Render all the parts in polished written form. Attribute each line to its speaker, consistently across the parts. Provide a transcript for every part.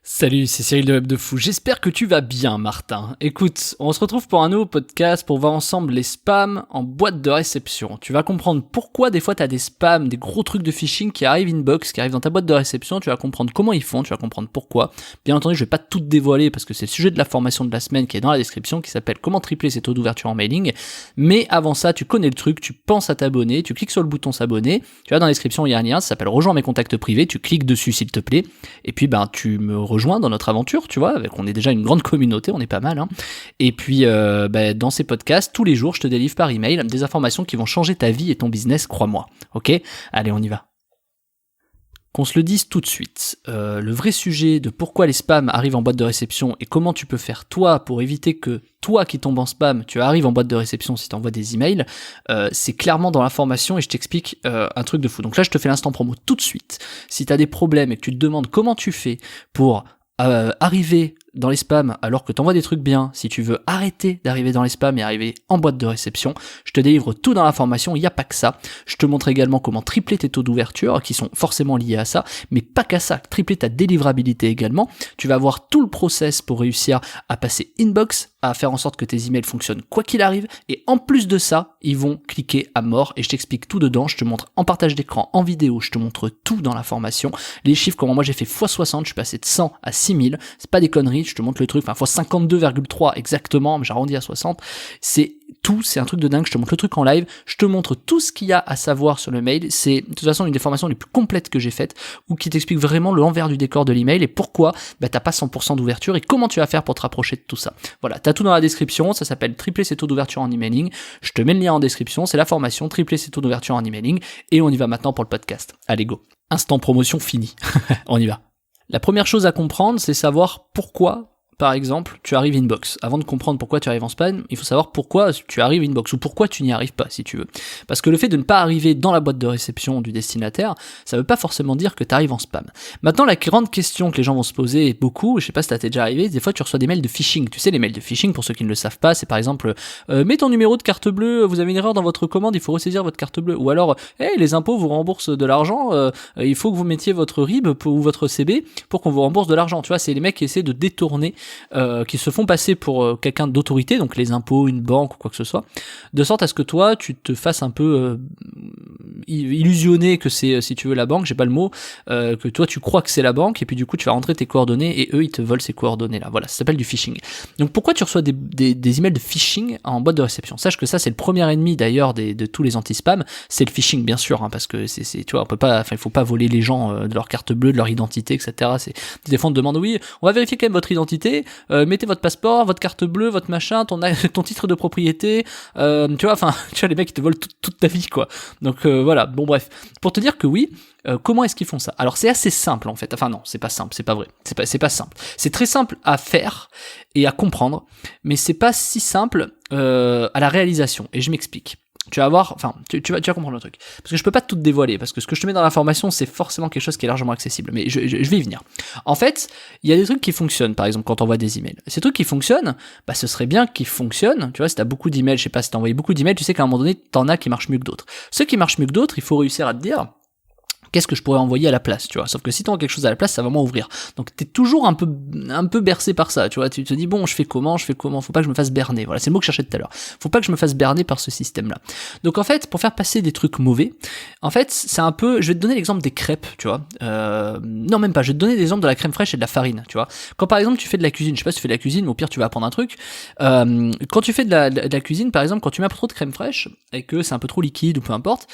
Speaker 1: Salut, c'est Cyril de Web de Fou. J'espère que tu vas bien, Martin. Écoute, on se retrouve pour un nouveau podcast pour voir ensemble les spams en boîte de réception. Tu vas comprendre pourquoi des fois t'as des spams, des gros trucs de phishing qui arrivent inbox, qui arrivent dans ta boîte de réception. Tu vas comprendre comment ils font, tu vas comprendre pourquoi. Bien entendu, je vais pas tout te dévoiler parce que c'est le sujet de la formation de la semaine qui est dans la description, qui s'appelle comment tripler ses taux d'ouverture en mailing. Mais avant ça, tu connais le truc, tu penses à t'abonner, tu cliques sur le bouton s'abonner. Tu vas dans la description, il y a un lien, ça s'appelle rejoins mes contacts privés. Tu cliques dessus s'il te plaît. Et puis tu me rejoins dans notre aventure, tu vois, on est déjà une grande communauté, on est pas mal, hein. Et puis dans ces podcasts, tous les jours, je te délivre par email des informations qui vont changer ta vie et ton business, crois-moi. Ok ? Allez, on y va. Qu'on se le dise tout de suite, le vrai sujet de pourquoi les spams arrivent en boîte de réception et comment tu peux faire toi pour éviter que toi qui tombes en spam, tu arrives en boîte de réception si tu envoies des emails, c'est clairement dans l'information et je t'explique un truc de fou. Donc là, je te fais l'instant promo tout de suite. Si tu as des problèmes et que tu te demandes comment tu fais pour arriver dans les spams alors que t'envoies des trucs bien, si tu veux arrêter d'arriver dans les spams et arriver en boîte de réception, je te délivre tout dans l'information, il n'y a pas que ça. Je te montre également comment tripler tes taux d'ouverture qui sont forcément liés à ça, mais pas qu'à ça, tripler ta délivrabilité également. Tu vas avoir tout le process pour réussir à passer inbox, à faire en sorte que tes emails fonctionnent quoi qu'il arrive, et en plus de ça, ils vont cliquer à mort et je t'explique tout dedans, je te montre en partage d'écran, en vidéo, je te montre tout dans la formation, les chiffres, comment moi j'ai fait x60, je suis passé de 100 à 6000, c'est pas des conneries, je te montre le truc, enfin x52,3 exactement, mais j'arrondis à 60, c'est un truc de dingue, je te montre le truc en live, je te montre tout ce qu'il y a à savoir sur le mail, c'est de toute façon une des formations les plus complètes que j'ai faites, ou qui t'explique vraiment le envers du décor de l'email et pourquoi t'as pas 100% d'ouverture et comment tu vas faire pour te rapprocher de tout ça. Voilà, t'as tout dans la description, ça s'appelle tripler ses taux d'ouverture en emailing, je te mets le lien en description, c'est la formation tripler ses taux d'ouverture en emailing, et on y va maintenant pour le podcast. Allez go, instant promotion fini, on y va. La première chose à comprendre, c'est savoir pourquoi, par exemple, tu arrives inbox. Avant de comprendre pourquoi tu arrives en spam, il faut savoir pourquoi tu arrives inbox ou pourquoi tu n'y arrives pas, si tu veux. Parce que le fait de ne pas arriver dans la boîte de réception du destinataire, ça veut pas forcément dire que tu arrives en spam. Maintenant, la grande question que les gens vont se poser beaucoup, je sais pas si ça t'est déjà arrivé, des fois tu reçois des mails de phishing. Tu sais, les mails de phishing, pour ceux qui ne le savent pas, c'est par exemple, mets ton numéro de carte bleue, vous avez une erreur dans votre commande, il faut ressaisir votre carte bleue. Ou alors, hey, les impôts vous remboursent de l'argent, il faut que vous mettiez votre RIB ou votre CB pour qu'on vous rembourse de l'argent. Tu vois, c'est les mecs qui essaient de détourner qui se font passer pour quelqu'un d'autorité, donc les impôts, une banque ou quoi que ce soit, de sorte à ce que toi, tu te fasses un peu illusionner que c'est, si tu veux, la banque, j'ai pas le mot, que toi tu crois que c'est la banque, et puis du coup tu vas rentrer tes coordonnées, et eux ils te volent ces coordonnées là, voilà, ça s'appelle du phishing. Donc pourquoi tu reçois des emails de phishing en boîte de réception? Sache que ça c'est le premier ennemi d'ailleurs de tous les anti-spam, c'est le phishing bien sûr, hein, parce que c'est, tu vois, on peut pas, enfin il faut pas voler les gens de leur carte bleue, de leur identité, etc. Des fois on te demande, oui, on va vérifier quand même votre identité, mettez votre passeport, votre carte bleue, votre machin, ton titre de propriété, tu vois, enfin, tu vois, les mecs ils te volent toute ta vie, quoi. Donc voilà, bon bref, pour te dire que oui, comment est-ce qu'ils font ça? Alors c'est assez simple en fait, enfin non, c'est pas simple, c'est pas vrai, c'est pas simple. C'est très simple à faire et à comprendre, mais c'est pas si simple à la réalisation, et je m'explique. Tu vas voir, enfin, tu vas comprendre le truc. Parce que je peux pas tout te dévoiler, parce que ce que je te mets dans l'information, c'est forcément quelque chose qui est largement accessible. Mais je vais y venir. En fait, il y a des trucs qui fonctionnent, par exemple, quand on envoie des emails. Ces trucs qui fonctionnent, bah, ce serait bien qu'ils fonctionnent. Tu vois, si t'as beaucoup d'emails, je sais pas, si t'as envoyé beaucoup d'emails, tu sais qu'à un moment donné, t'en as qui marchent mieux que d'autres. Ceux qui marchent mieux que d'autres, il faut réussir à te dire, qu'est-ce que je pourrais envoyer à la place, tu vois. Sauf que si tu envoies quelque chose à la place, ça va vraiment ouvrir. Donc t'es toujours un peu bercé par ça, tu vois. Tu te dis, bon, je fais comment, faut pas que je me fasse berner. Voilà, c'est le mot que je cherchais tout à l'heure. Faut pas que je me fasse berner par ce système-là. Donc en fait, pour faire passer des trucs mauvais, en fait, c'est un peu, je vais te donner l'exemple des crêpes, tu vois. Non, même pas, je vais te donner l'exemple de la crème fraîche et de la farine, tu vois. Quand par exemple tu fais de la cuisine, je sais pas si tu fais de la cuisine, mais au pire tu vas apprendre un truc. Quand tu fais de la cuisine, par exemple, quand tu mets un peu trop de crème fraîche et que c'est un peu trop liquide ou peu importe,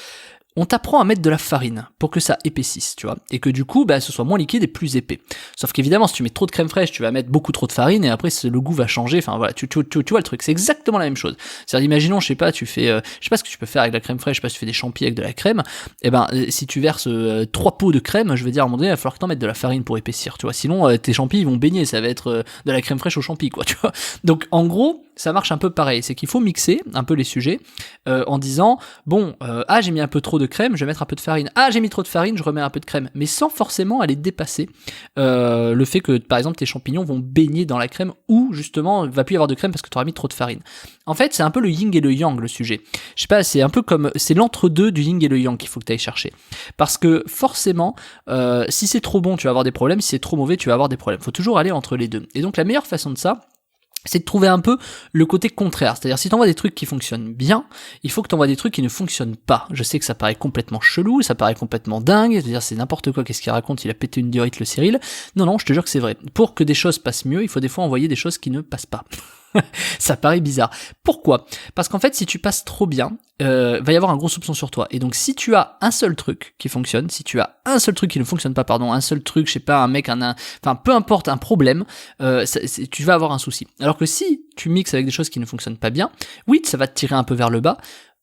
Speaker 1: on t'apprend à mettre de la farine pour que ça épaississe, tu vois, et que du coup, bah, ce soit moins liquide et plus épais. Sauf qu'évidemment, si tu mets trop de crème fraîche, tu vas mettre beaucoup trop de farine et après le goût va changer. Enfin voilà, tu vois le truc. C'est exactement la même chose. C'est-à-dire, imaginons, je sais pas, tu fais, je sais pas ce que tu peux faire avec la crème fraîche. Je sais pas si tu fais des champis avec de la crème. Et ben, si tu verses 3 pots de crème, je veux dire, à un moment donné, il va falloir que t'en mettes de la farine pour épaissir, tu vois. Sinon, tes champis ils vont baigner. Ça va être de la crème fraîche aux champis, quoi, tu vois. Donc, en gros, ça marche un peu pareil. C'est qu'il faut mixer un peu les sujets en disant, bon, j'ai mis un peu trop de crème, je vais mettre un peu de farine. Ah, j'ai mis trop de farine, je remets un peu de crème. Mais sans forcément aller dépasser le fait que, par exemple, tes champignons vont baigner dans la crème ou, justement, il va plus y avoir de crème parce que tu auras mis trop de farine. En fait, c'est un peu le yin et le yang, le sujet. Je sais pas, c'est un peu comme... C'est l'entre-deux du yin et le yang qu'il faut que tu ailles chercher. Parce que, forcément, si c'est trop bon, tu vas avoir des problèmes. Si c'est trop mauvais, tu vas avoir des problèmes. Faut toujours aller entre les deux. Et donc, la meilleure façon de ça, c'est de trouver un peu le côté contraire. C'est-à-dire, si t'envoies des trucs qui fonctionnent bien, il faut que t'envoies des trucs qui ne fonctionnent pas. Je sais que ça paraît complètement chelou, ça paraît complètement dingue, c'est-à-dire c'est n'importe quoi, qu'est-ce qu'il raconte, il a pété une diorite le Cyril. Non, je te jure que c'est vrai. Pour que des choses passent mieux, il faut des fois envoyer des choses qui ne passent pas. Ça paraît bizarre. Pourquoi ? Parce qu'en fait, si tu passes trop bien, va y avoir un gros soupçon sur toi. Et donc, si tu as un seul truc qui fonctionne, si tu as un seul truc qui ne fonctionne pas, un seul truc, je sais pas, un mec, enfin, peu importe, un problème, tu vas avoir un souci. Alors que si tu mixes avec des choses qui ne fonctionnent pas bien, oui, ça va te tirer un peu vers le bas.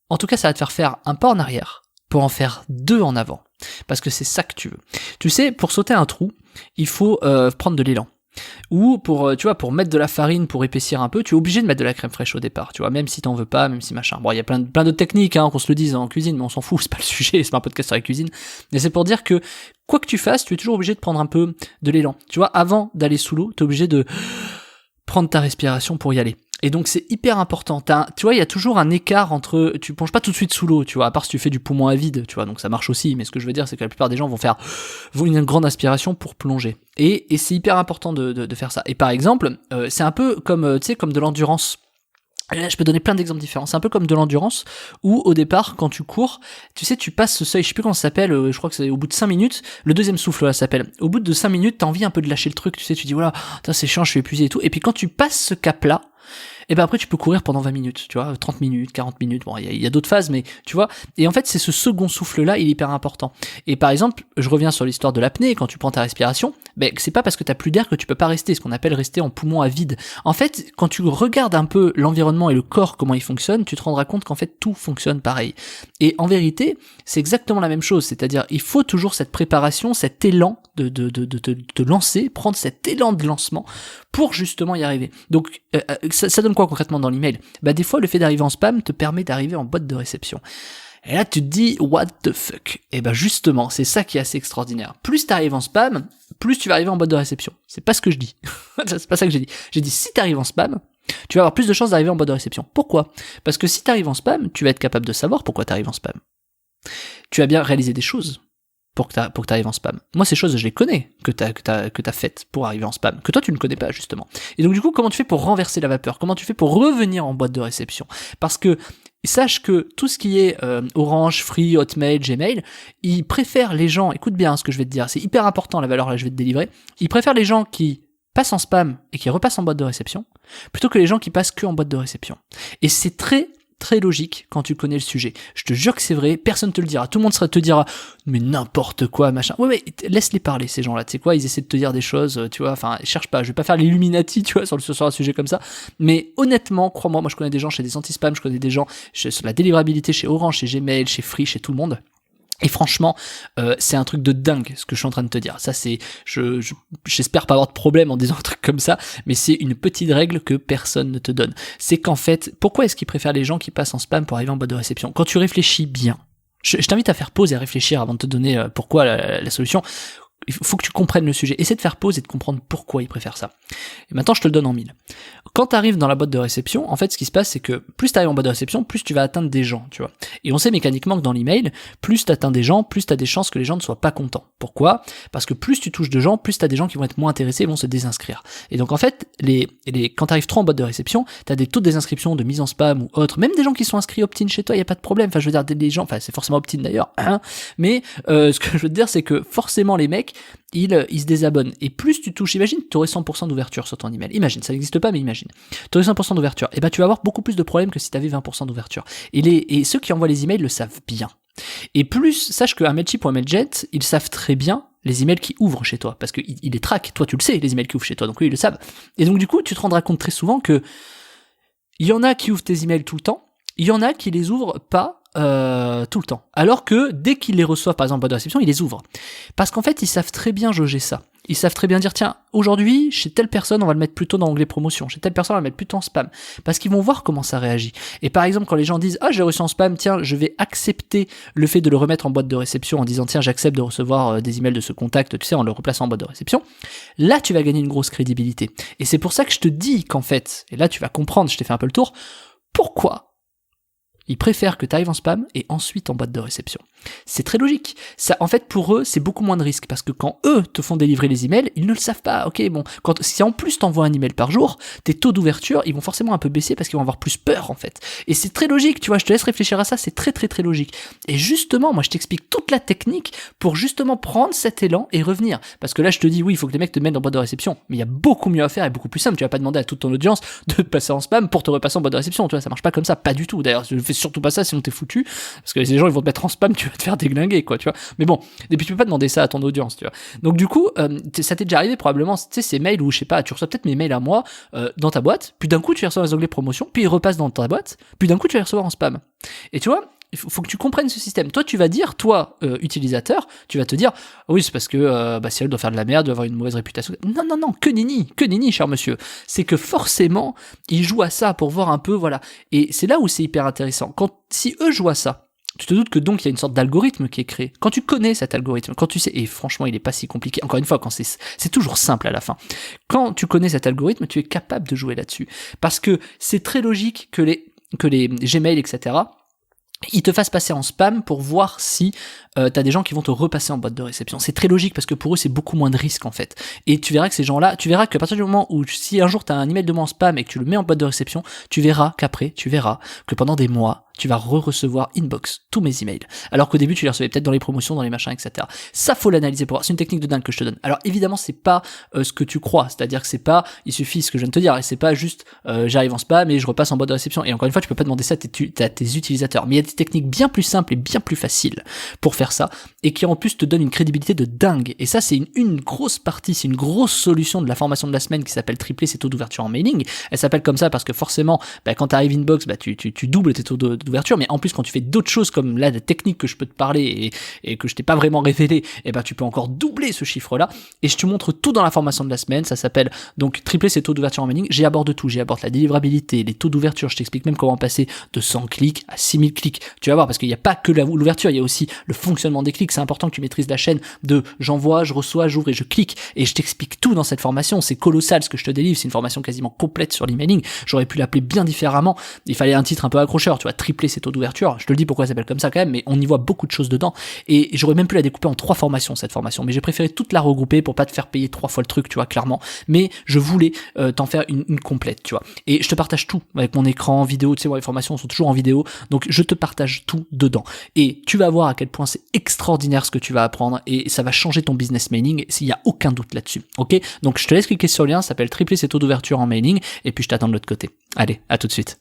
Speaker 1: En tout cas, ça va te faire un pas en arrière pour en faire 2 en avant. Parce que c'est ça que tu veux. Tu sais, pour sauter un trou, il faut prendre de l'élan. Ou pour mettre de la farine pour épaissir un peu, tu es obligé de mettre de la crème fraîche au départ, tu vois, même si t'en veux pas, même si machin. Bon, il y a plein d'autres techniques, qu'on se le dise en cuisine, mais on s'en fout, c'est pas le sujet, c'est pas un podcast sur la cuisine. Mais c'est pour dire que, quoi que tu fasses, tu es toujours obligé de prendre un peu de l'élan. Tu vois, avant d'aller sous l'eau, t'es obligé de prendre ta respiration pour y aller. Et donc c'est hyper important. Tu vois, il y a toujours un écart entre... Tu plonges pas tout de suite sous l'eau, tu vois, à part si tu fais du poumon à vide, tu vois, donc ça marche aussi. Mais ce que je veux dire, c'est que la plupart des gens vont faire une grande aspiration pour plonger. Et c'est hyper important de faire ça. Et par exemple, c'est un peu comme, tu sais, comme de l'endurance. Là, je peux donner plein d'exemples différents. C'est un peu comme de l'endurance, où au départ, quand tu cours, tu sais, tu passes ce seuil, je sais plus comment ça s'appelle, je crois que c'est au bout de 5 minutes, le deuxième souffle là s'appelle. Au bout de 5 minutes, t'as envie un peu de lâcher le truc, tu sais, tu dis voilà, c'est chiant, je suis épuisé et tout. Et puis quand tu passes ce cap-là, et ben après tu peux courir pendant 20 minutes, tu vois, 30 minutes, 40 minutes, bon, il y a d'autres phases, mais tu vois, et en fait c'est ce second souffle-là, il est hyper important. Et par exemple, je reviens sur l'histoire de l'apnée, quand tu prends ta respiration, ben c'est pas parce que t'as plus d'air que tu peux pas rester, ce qu'on appelle rester en poumon à vide. En fait, quand tu regardes un peu l'environnement et le corps, comment il fonctionne, tu te rendras compte qu'en fait tout fonctionne pareil. Et en vérité, c'est exactement la même chose, c'est-à-dire il faut toujours cette préparation, cet élan de te lancer, prendre cet élan de lancement pour justement y arriver. Donc ça donne quoi concrètement dans l'email ? Bah des fois le fait d'arriver en spam te permet d'arriver en boîte de réception. Et là tu te dis what the fuck ? Et bah justement, c'est ça qui est assez extraordinaire. Plus t'arrives en spam, plus tu vas arriver en boîte de réception. C'est pas ce que je dis. C'est pas ça que j'ai dit. J'ai dit si t'arrives en spam, tu vas avoir plus de chances d'arriver en boîte de réception. Pourquoi ? Parce que si t'arrives en spam, tu vas être capable de savoir pourquoi t'arrives en spam. Tu as bien réalisé des choses pour que t'arrives en spam. Moi, ces choses, je les connais, que t'as faites pour arriver en spam, que toi, tu ne connais pas, justement. Et donc, du coup, comment tu fais pour renverser la vapeur ? Comment tu fais pour revenir en boîte de réception ? Parce que, sache que tout ce qui est Orange, Free, Hotmail, Gmail, ils préfèrent les gens, écoute bien ce que je vais te dire, c'est hyper important la valeur là, je vais te délivrer, ils préfèrent les gens qui passent en spam et qui repassent en boîte de réception, plutôt que les gens qui passent que en boîte de réception. Et c'est très logique quand tu connais le sujet. Je te jure que c'est vrai, personne te le dira. Tout le monde te dira mais n'importe quoi, machin. Ouais, laisse-les parler ces gens-là. Tu sais quoi, ils essaient de te dire des choses, tu vois, enfin, cherche pas, je vais pas faire l'Illuminati, tu vois, sur un sujet comme ça. Mais honnêtement, crois-moi, moi je connais des gens chez des anti-spam, je connais des gens sur la délivrabilité chez Orange, chez Gmail, chez Free, chez tout le monde. Et franchement, c'est un truc de dingue ce que je suis en train de te dire. Ça, c'est, j'espère pas avoir de problème en disant un truc comme ça, mais c'est une petite règle que personne ne te donne. C'est qu'en fait, pourquoi est-ce qu'ils préfèrent les gens qui passent en spam pour arriver en boîte de réception ? Quand tu réfléchis bien, je t'invite à faire pause et à réfléchir avant de te donner pourquoi la solution. Il faut que tu comprennes le sujet. Essaie de faire pause et de comprendre pourquoi ils préfèrent ça. Et maintenant, je te le donne en 1000. Quand tu arrives dans la boîte de réception, en fait, ce qui se passe, c'est que plus tu arrives en boîte de réception, plus tu vas atteindre des gens, tu vois. Et on sait mécaniquement que dans l'email, plus tu atteins des gens, plus tu as des chances que les gens ne soient pas contents. Pourquoi ? Parce que plus tu touches de gens, plus tu as des gens qui vont être moins intéressés et vont se désinscrire. Et donc, en fait, quand tu arrives trop en boîte de réception, tu as des taux de désinscription, de mise en spam ou autre. Même des gens qui sont inscrits opt-in chez toi, il n'y a pas de problème. Enfin, je veux dire, des gens, enfin, c'est forcément opt-in d'ailleurs, hein. Mais ce que je veux te dire, c'est que forcément, les mecs, ils se désabonnent. Et plus tu touches, imagine, tu aurais 100% d'ouverture sur ton email. Imagine, ça n'existe pas, mais imagine. Tu aurais 100% d'ouverture. Et ben, tu vas avoir beaucoup plus de problèmes que si tu avais 20% d'ouverture. Et ceux qui envoient les emails le savent bien. Et plus, sache qu'un Mailchimp ou un Mailjet, ils savent très bien les emails qui ouvrent chez toi. Parce qu'ils les traquent. Toi, tu le sais, les emails qui ouvrent chez toi. Donc, eux, ils le savent. Et donc, du coup, tu te rendras compte très souvent que il y en a qui ouvrent tes emails tout le temps. Il y en a qui les ouvrent pas tout le temps. Alors que dès qu'ils les reçoivent, par exemple, en boîte de réception, ils les ouvrent. Parce qu'en fait, ils savent très bien jauger ça. ils savent très bien dire, tiens, aujourd'hui, chez telle personne, on va le mettre plutôt dans l'onglet promotion, chez telle personne, on va le mettre plutôt en spam, parce qu'ils vont voir comment ça réagit. Et par exemple, quand les gens disent, ah, j'ai reçu en spam, tiens, je vais accepter le fait de le remettre en boîte de réception en disant, tiens, j'accepte de recevoir des emails de ce contact, tu sais, en le replaçant en boîte de réception, là, tu vas gagner une grosse crédibilité. Et c'est pour ça que je te dis qu'en fait, et là, tu vas comprendre, je t'ai fait un peu le tour, pourquoi ils préfèrent que tu arrives en spam et ensuite en boîte de réception. C'est très logique. Ça, en fait, pour eux, c'est beaucoup moins de risques parce que quand eux te font délivrer les emails, ils ne le savent pas. Ok, bon, si en plus t'envoies un email par jour, tes taux d'ouverture, ils vont forcément un peu baisser parce qu'ils vont avoir plus peur en fait. Et c'est très logique, tu vois. Je te laisse réfléchir à ça. C'est très très très logique. Et justement, moi, je t'explique toute la technique pour justement prendre cet élan et revenir. Parce que là, je te dis, oui, il faut que les mecs te mettent en boîte de réception, mais il y a beaucoup mieux à faire et beaucoup plus simple. Tu vas pas demander à toute ton audience de te passer en spam pour te repasser en boîte de réception. Tu vois, ça marche pas comme ça, pas du tout. D'ailleurs, je fais surtout pas ça, sinon t'es foutu. Parce que les gens, ils vont te mettre en spam, tu vas te faire déglinguer, quoi, tu vois. Mais bon, et puis tu peux pas demander ça à ton audience, tu vois. Donc du coup, ça t'est déjà arrivé probablement, tu sais, ces mails où, je sais pas, tu reçois peut-être mes mails à moi dans ta boîte, puis d'un coup, tu les reçois dans les onglets promotion, puis ils repassent dans ta boîte, puis d'un coup, tu les reçois en spam. Et tu vois, il faut que tu comprennes ce système. Toi, tu vas dire, utilisateur, tu vas te dire, oui, c'est parce que si elle doit faire de la merde, doit avoir une mauvaise réputation. Non, que nenni, cher monsieur. C'est que forcément, ils jouent à ça pour voir un peu, voilà. Et c'est là où c'est hyper intéressant. Si eux jouent à ça, tu te doutes que donc il y a une sorte d'algorithme qui est créé. Quand tu connais cet algorithme, quand tu sais, et franchement il est pas si compliqué, encore une fois, quand c'est toujours simple à la fin. Quand tu connais cet algorithme, tu es capable de jouer là-dessus. Parce que c'est très logique que les Gmail, etc., ils te fassent passer en spam pour voir si t'as des gens qui vont te repasser en boîte de réception. C'est très logique parce que pour eux c'est beaucoup moins de risques en fait. Et tu verras que ces gens-là, tu verras qu'à partir du moment où si un jour t'as un email de moi en spam et que tu le mets en boîte de réception, tu verras que pendant des mois, tu vas recevoir inbox tous mes emails. Alors qu'au début tu les recevais peut-être dans les promotions, dans les machins, etc. Ça faut l'analyser pour voir. C'est une technique de dingue que je te donne. Alors évidemment c'est pas ce que tu crois, c'est-à-dire que c'est pas, il suffit ce que je viens de te dire, et c'est pas juste j'arrive en spam et je repasse en boîte de réception. Et encore une fois tu peux pas demander ça à tes utilisateurs. Mais il y a des techniques bien plus simples et bien plus faciles pour faire ça, et qui en plus te donne une crédibilité de dingue. Et ça c'est une grosse partie, c'est une grosse solution de la formation de la semaine qui s'appelle tripler ses taux d'ouverture en mailing. Elle s'appelle comme ça parce que forcément quand t'arrives inbox, tu doubles tes taux d'ouverture, mais en plus quand tu fais d'autres choses comme là des techniques que je peux te parler et que je t'ai pas vraiment révélé, tu peux encore doubler ce chiffre là. Et je te montre tout dans la formation de la semaine. Ça s'appelle donc tripler ses taux d'ouverture en mailing. J'aborde tout, j'aborde la délivrabilité, les taux d'ouverture, je t'explique même comment passer de 100 clics à 6000 clics. Tu vas voir, parce qu'il n'y a pas que l'ouverture, il y a aussi le fonctionnement des clics. C'est important que tu maîtrises la chaîne de j'envoie, je reçois, j'ouvre et je clique. Et je t'explique tout dans cette formation. C'est colossal ce que je te délivre. C'est une formation quasiment complète sur l'emailing. J'aurais pu l'appeler bien différemment. Il fallait un titre un peu accrocheur, tu vois, tripler ses taux d'ouverture. Je te le dis pourquoi ça s'appelle comme ça quand même, mais on y voit beaucoup de choses dedans. Et j'aurais même pu la découper en 3 formations, cette formation. Mais j'ai préféré toute la regrouper pour pas te faire payer 3 fois le truc, tu vois, clairement. Mais je voulais t'en faire une complète, tu vois. Et je te partage tout avec mon écran, vidéo, tu sais, les formations sont toujours en vidéo. Donc je te partage tout dedans. Et tu vas voir à quel point c'est extraordinaire ce que tu vas apprendre et ça va changer ton business mailing s'il y a aucun doute là-dessus. Ok? Donc je te laisse cliquer sur le lien, ça s'appelle tripler ses taux d'ouverture en mailing et puis je t'attends de l'autre côté. Allez, à tout de suite.